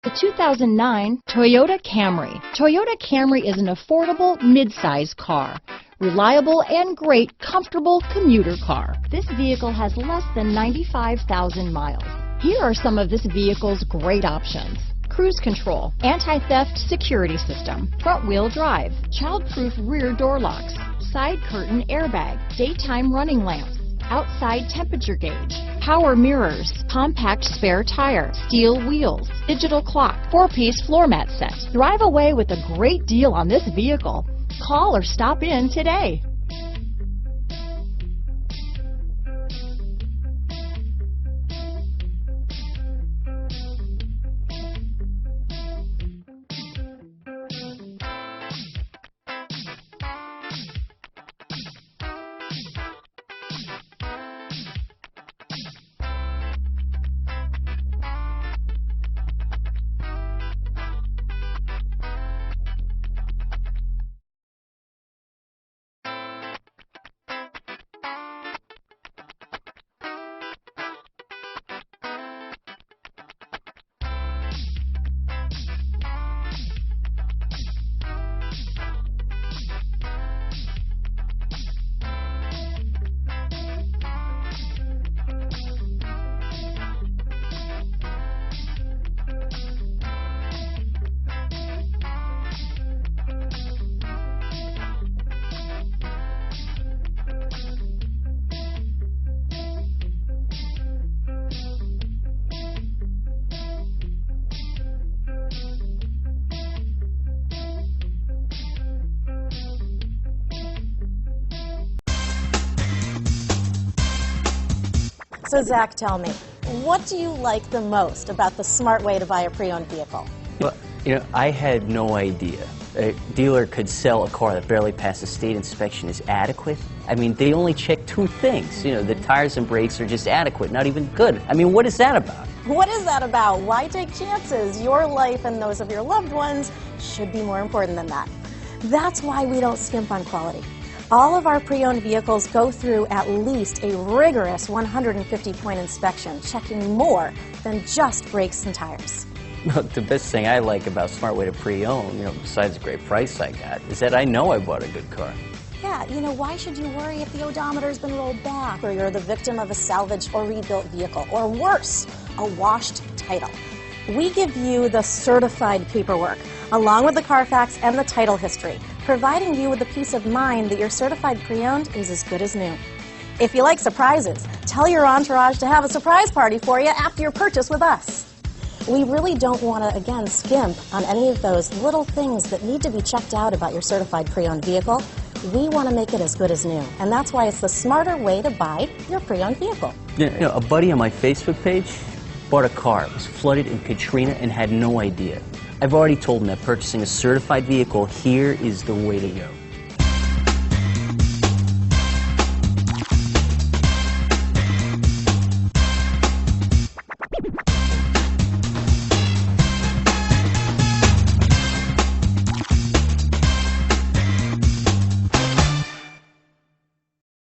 The 2009 Toyota Camry. Toyota Camry is an affordable mid-size car. Reliable and great comfortable commuter car. This vehicle has less than 95,000 miles. Here are some of this vehicle's great options. Cruise control, anti-theft security system, front wheel drive, child-proof rear door locks, side curtain airbag, daytime running lamps, outside temperature gauge, power mirrors, compact spare tire, steel wheels, digital clock, 4-piece floor mat set. Drive away with a great deal on this vehicle. Call or stop in today. So Zach, tell me, what do you like the most about the smart way to buy a pre-owned vehicle? Well, you know, I had no idea a dealer could sell a car that barely passed a state inspection as adequate. I mean, they only check 2 things. You know, the tires and brakes are just adequate, not even good. I mean, what is that about? What is that about? Why take chances? Your life and those of your loved ones should be more important than that. That's why we don't skimp on quality. All of our pre-owned vehicles go through at least a rigorous 150-point inspection, checking more than just brakes and tires. The best thing I like about Smart Way to Pre-Own, you know, besides the great price I got, is that I know I bought a good car. Yeah, you know, why should you worry if the odometer's been rolled back, or you're the victim of a salvaged or rebuilt vehicle, or worse, a washed title? We give you the certified paperwork, along with the Carfax and the title history, providing you with the peace of mind that your certified pre-owned is as good as new. If you like surprises, tell your entourage to have a surprise party for you after your purchase with us. We really don't want to, again, skimp on any of those little things that need to be checked out about your certified pre-owned vehicle. We want to make it as good as new, and that's why it's the smarter way to buy your pre-owned vehicle. You know, a buddy on my Facebook page bought a car. It was flooded in Katrina and had no idea. I've already told him that purchasing a certified vehicle here is the way to go.